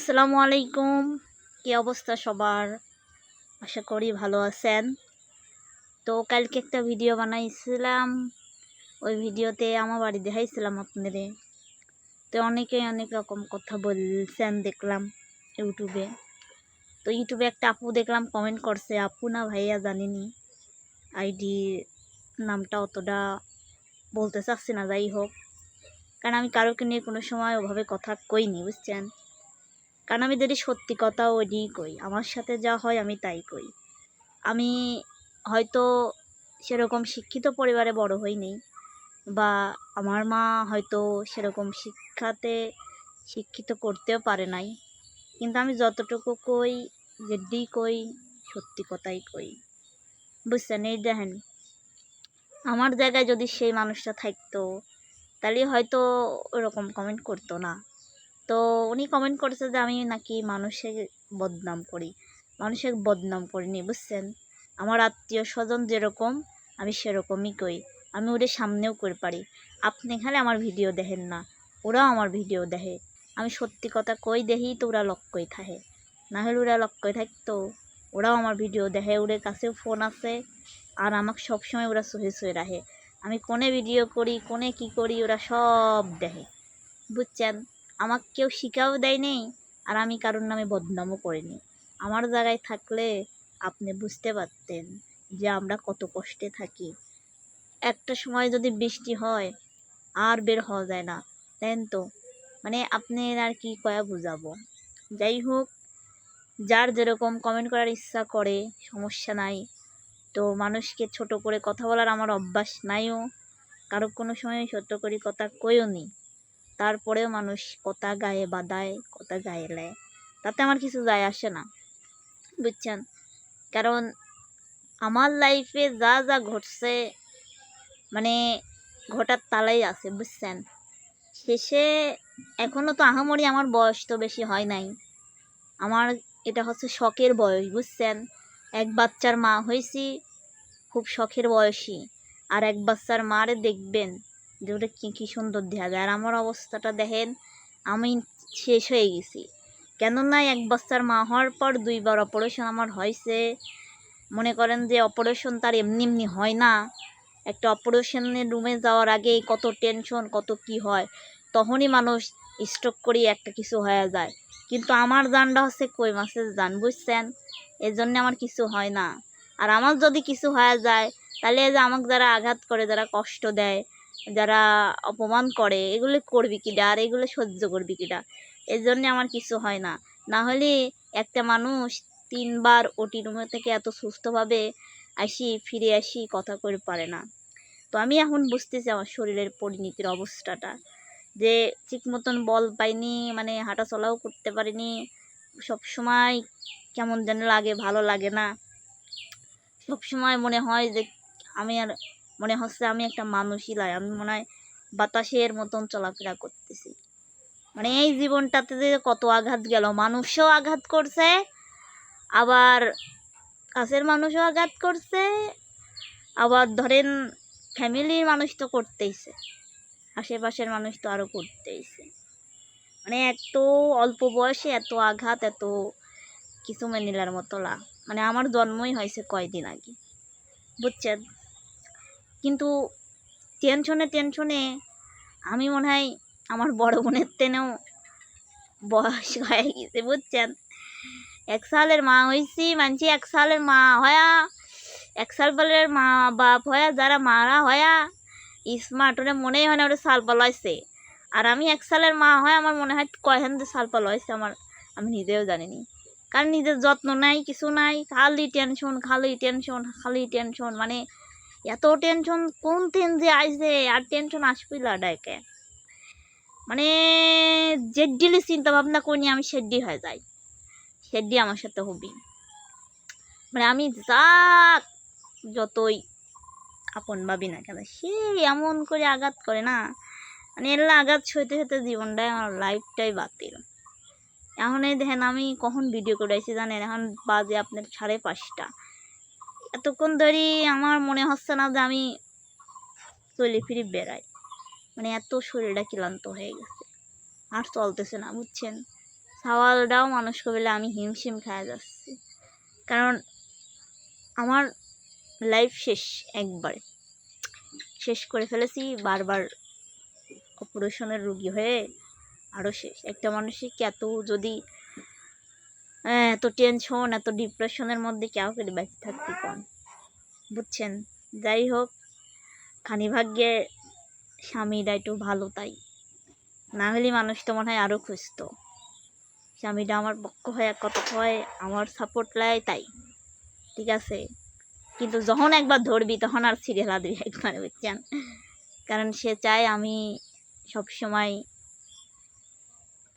আসসালামু আলাইকুম। কি অবস্থা সবার? আশা করি ভালো আছেন। তো কালকে একটা ভিডিও বানাইছিলাম, ওই ভিডিওতে আমার বাড়ি দেখাইছিলাম আপনাদের। তো অনেকেই অনেক রকম কথা বলছেন দেখলাম ইউটিউবে। তো ইউটিউবে একটা আপু দেখলাম কমেন্ট করছে, আপু না ভাইয়া জানিনি, আইডি নামটা অতটা বলতে চাচ্ছি না, যাই হোক। কারণ আমি কারোকে নিয়ে কোনো সময় ওভাবে কথা কইনি, বুঝছেন। কারণ আমি যদি সত্যি কথা ওইটাই কই, আমার সাথে যা হয় আমি তাই কই। আমি হয়তো সেরকম শিক্ষিত পরিবারে বড় হইনি, বা আমার মা হয়তো সেরকম শিক্ষিত করতেও পারে নাই, কিন্তু আমি যতটুকু কই, যেটি কই সত্যি কথাই কই, বুঝছেন। এই দেখেন, আমার জায়গায় যদি সেই মানুষটা থাকতো তাহলে হয়তো ওরকম কমেন্ট করতো না। তো উনি কমেন্ট করেছে যে আমি নাকি মানুষের বদনাম করি। মানুষের বদনাম করিনি, বুঝছেন। আমার আত্মীয় স্বজন যেরকম আমি সেরকমই কই, আমি ওদের সামনেও করে পারি। আপনি এখানে আমার ভিডিও দেখেন না, ওরাও আমার ভিডিও দেখে। আমি সত্যি কথা কই দেখি তো ওরা লক্ষ্যই থাকে, না হলে ওরা লক্ষ্যই থাকতো ওরাও আমার ভিডিও দেখে, ওদের কাছেও ফোন আছে। আর আমাকে সবসময় ওরা সহে সহে রাখে, আমি কোনে ভিডিও করি কোনে কি করি ওরা সব দেখে, বুঝছেন। আমাকে কেউ শিখাও দেয় নেই, আর আমি কারোর নামে বদনামও করিনি। আমার জায়গায় থাকলে আপনি বুঝতে পারতেন যে আমরা কত কষ্টে থাকি। একটা সময় যদি বৃষ্টি হয় আর বের হওয়া যায় না, দেন তো মানে আপনার আর কি কয়া বুঝাবো। যাই হোক, যার যেরকম কমেন্ট করার ইচ্ছা করে, সমস্যা নাই। তো মানুষকে ছোট করে কথা বলার আমার অভ্যাস নাইও, কারো কোনো সময় ছোট করে কথা কইও নি। তারপরেও মানুষ কথা গায়ে বাঁধায়, কথা গায়ে নেয়, তাতে আমার কিছু যায় আসে না, বুঝছেন। কারণ আমার লাইফে যা যা ঘটছে, মানে ঘটার তালাই আছে, বুঝছেন। শেষে এখনো তো আহামরি আমার বয়স তো বেশি হয় নাই, আমার এটা হচ্ছে শখের বয়স, বুঝছেন। এক বাচ্চার মা হয়েছি, খুব শখের বয়সী। আর এক বাচ্চার মারে দেখবেন যে ওটা কি কি সুন্দর দেখা যায়, আর আমার অবস্থাটা দেখেন, আমি শেষ হয়ে গেছি। কেননা এক বাচ্চার মা হওয়ার পর 2বার অপারেশন আমার হয়েছে। মনে করেন যে অপারেশন তার এমনি এমনি হয় না, একটা অপারেশনের রুমে যাওয়ার আগে কত টেনশন, কত কি হয়, তখনই মানুষ স্ট্রোক করি একটা কিছু হয়ে যায়। কিন্তু আমার জানটা হচ্ছে কই মাছের জান, বুঝছেন। এর জন্য আমার কিছু হয় না। আর আমার যদি কিছু হয়ে যায়, তাহলে যে আমাকে যারা আঘাত করে, যারা কষ্ট দেয়, যারা অপমান করে, এগুলো করবি কিডা, আর এগুলো সহ্য করবি কিডা। এর জন্য আমার কিছু হয় না। না হলে একটা মানুষ 3বার ওটি রুমে থেকে এত সুস্থভাবে ফিরে আসি কথা করে পারে না। তো আমি এখন বুঝতেছি আমার শরীরের পরিণতির অবস্থাটা, যে ঠিক মতন বল পাইনি, মানে হাঁটা চলাও করতে পারিনি। সব সময় কেমন যেন লাগে, ভালো লাগে না। সব সময় মনে হয় যে আমি আর মনে হচ্ছে আমি একটা মানুষই লাই, আমি মনে হয় বাতাসের মতন চলাফেরা করতেছি। মানে এই জীবনটাতে যে কত আঘাত গেল, মানুষও আঘাত করছে, আবার কাছের মানুষও আঘাত করছে, আবার ধরেন ফ্যামিলির মানুষ তো করতেইছে, আশেপাশের মানুষ তো আরও করতেইছে। মানে এত অল্প বয়সে এত আঘাত, এত কিছু মেনিলার মতো মানে আমার জন্মই হয়েছে কয়দিন আগে, বুঝছেন। কিন্তু টেনশনে টেনশনে আমি মনে হয় আমার বড় বোনের তেনেও বয়স হয়ে গেছে, বুঝছেন। 1 সালের মা হয়েছি, মানছি 1 সালের মা হয়া, 1 সাল বলের মা বাপ হয়া, যারা মারা হয়া স্মার্ট, ওরা মনেই হয় না ওরা সাল পালাইছে। আর আমি 1 সালের মা হয়, আমার মনে হয় কয়খান যে সাল পালাইছে আমার, আমি নিজেও জানিনি। কারণ নিজের যত্ন নাই, কিছু নাই, খালি টেনশন, খালি টেনশন, খালি টেনশন। মানে এত টেনশন কোন দিন যে আইছে, আর টেনশন আসবেই লাডাইকে। মানে যেডিলি চিন্তা ভাবনা করি আমি সেডি হয়ে যাই, সেডি আমার সাথে হবি। মানে আমি যা যতই আপন ভাবি না কেন, সে এমন করে আঘাত করে না, মানে এগুলো আঘাত সইতে সইতে জীবনটাই আমার লাইফটাই বাতিল। এখন এই দেখেন আমি কখন ভিডিও করে আইছি জানেন, এখন বাজে আপনার 5:30। এতক্ষণ ধরে আমার মনে হচ্ছে না যে আমি চলে ফিরে বেড়াই, মানে এত শরীরটা ক্লান্ত হয়ে গেছে, আর চলতেছে না, বুঝছেন। সওয়ালটাও মানুষকে বলে আমি হিমশিম খাওয়া যাচ্ছি, কারণ আমার লাইফ শেষ, একবারে শেষ করে ফেলেছি। বারবার অপারেশনের রুগী হয়ে আরও শেষ। একটা মানুষের কি এত যদি এত টেনশন, এত ডিপ্রেশনের মধ্যে কেউ করে বেঁচে থাকতে কন, বুঝছেন? যাই হোক, খানি ভাগ্যে স্বামীরা একটু ভালো, তাই না হলে মানুষ তো মনে হয় আরও খুঁজতো। স্বামীটা আমার পক্ষ হয়ে কত হয়, আমার সাপোর্ট লাই, তাই ঠিক আছে। কিন্তু যখন একবার ধরবি তখন আর সিরিয়াল দিবি একবার, বুঝছেন? কারণ সে চায় আমি সবসময়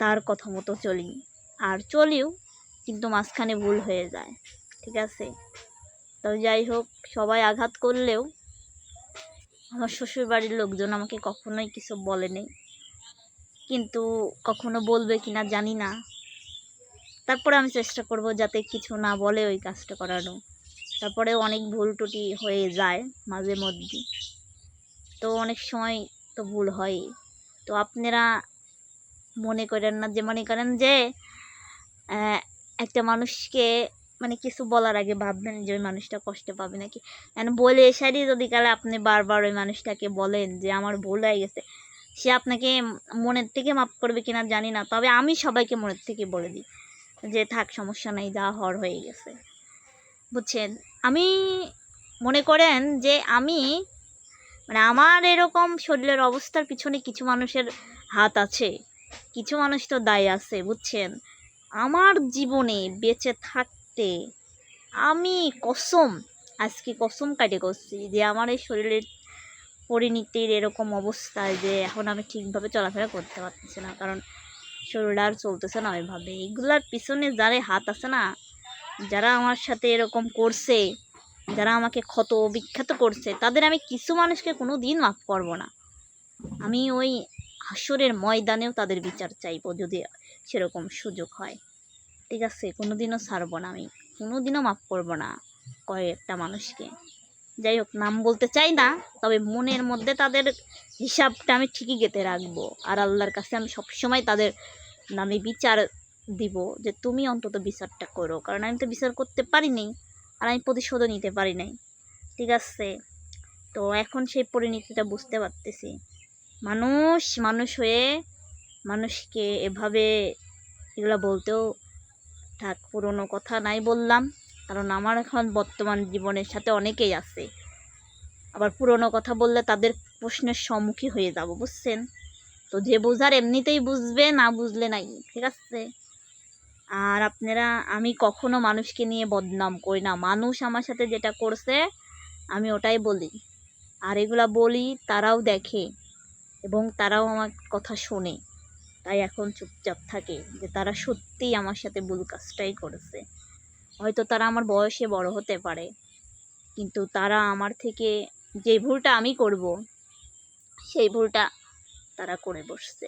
তার কথা মতো চলি, আর চলিও, কিন্তু মাঝখানে ভুল হয়ে যায়, ঠিক আছে। তো যাই হোক, সবাই আঘাত করলেও আমার শ্বশুর বাড়ির লোকজন আমাকে কখনোই কিছু বলেনি, কিন্তু কখনো বলবে কিনা জানি না। তারপরে আমি চেষ্টা করব যাতে কিছু না বলে ওই কাজটা করানো। তারপরে অনেক ভুল টুটি হয়ে যায় মাঝে মধ্যে, তো অনেক সময় তো ভুল হয়। তো আপনারা মনে করেন না, যে মনে করেন যে একটা মানুষকে মানে কিছু বলার আগে ভাববেন যে ওই মানুষটা কষ্ট পাবে নাকি। বলে এসারই যদি কালে আপনি বারবার ওই মানুষটাকে বলেন যে আমার ভুল হয়ে গেছে, সে আপনাকে মনের থেকে মাফ করবে কিনা জানি না, তবে আমি সবাইকে মনের থেকে বলে দিই যে থাক, সমস্যা নাই, যা হওয়ার হয়ে গেছে, বুঝছেন। আমি মনে করেন যে আমি মানে আমার এরকম শরীরের অবস্থার পিছনে কিছু মানুষের হাত আছে, কিছু মানুষ তো দায় আছে, বুঝছেন। আমার জীবনে বেঁচে থাকতে আমি আজকে কসম কাটে করছি যে আমার এই শরীরের পরিণতির এরকম অবস্থায় যে এখন আমি ঠিকভাবে চলাফেরা করতে পারতেছি না, কারণ শরীরটা আর চলতেছে না ওইভাবে। এগুলার পিছনে যারা হাত আছে না, যারা আমার সাথে এরকম করছে, যারা আমাকে ক্ষত বিখ্যাত করছে, তাদের আমি কিছু মানুষকে কোনো দিন মাফ করবো না। আমি ওই হাসরের ময়দানেও তাদের বিচার চাইবো যদি সেরকম সুযোগ হয়, ঠিক আছে। কোনোদিনও ছাড়বো না, আমি কোনোদিনও মাফ করবো না কয়েকটা মানুষকে। যাই হোক, নাম বলতে চাই না, তবে মনের মধ্যে তাদের হিসাবটা আমি ঠিকই গেঁথে রাখবো, আর আল্লাহর কাছে আমি সবসময় তাদের নামে বিচার দিব যে তুমি অন্তত বিচারটা করো, কারণ আমি তো বিচার করতে পারি নাই, আর আমি প্রতিশোধও নিতে পারি নাই, ঠিক আছে। তো এখন সেই পরিণতিটা বুঝতে পারতেছি। মানুষ হয়ে মানুষকে এভাবে এগুলো বলতেও থাক, পুরনো কথা নাই বললাম, কারণ আমার এখন বর্তমান জীবনের সাথে অনেকেই আছে, আবার পুরনো কথা বললে তাদের প্রশ্নের সম্মুখীন হয়ে যাব, বুঝছেন। তো যে বোঝার এমনিতেই বুঝবে, না বুঝলে নাই, ঠিক আছে। আর আপনারা, আমি কখনো মানুষকে নিয়ে বদনাম করি না, মানুষ আমার সাথে যেটা করছে আমি ওটাই বলি, আর এগুলা বলি তারাও দেখে এবং তারাও আমার কথা শোনে, তাই এখন চুপচাপ থাকে যে তারা সত্যিই আমার সাথে ভুল কাজটাই করেছে। হয়তো তারা আমার বয়সে বড় হতে পারে, কিন্তু তারা আমার থেকে যে ভুলটা আমি করব সেই ভুলটা তারা করে বসছে।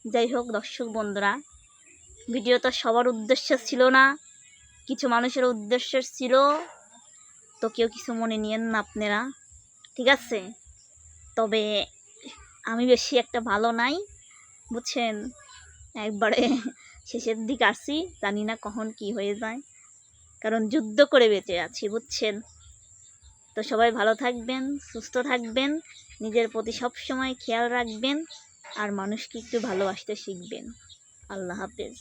যাই হোক দর্শক বন্ধুরা, ভিডিওটা সবার উদ্দেশ্য ছিল না, কিছু মানুষের উদ্দেশ্য ছিল, তো কেউ কিছু মনে নিয়েন না আপনারা, ঠিক আছে। তবে আমি বেশি একটা ভালো নাই, বুঝছেন, একবারে শেষের দিকে আসি, জানি না কখন কি হয়ে যায়, কারণ যুদ্ধ করে বেঁচে আছি, বুঝছেন। তো সবাই ভালো থাকবেন, সুস্থ থাকবেন, নিজের প্রতি সব সময় খেয়াল রাখবেন, আর মানুষকে একটু ভালোবাসতে শিখবেন। আল্লাহ হাফেজ।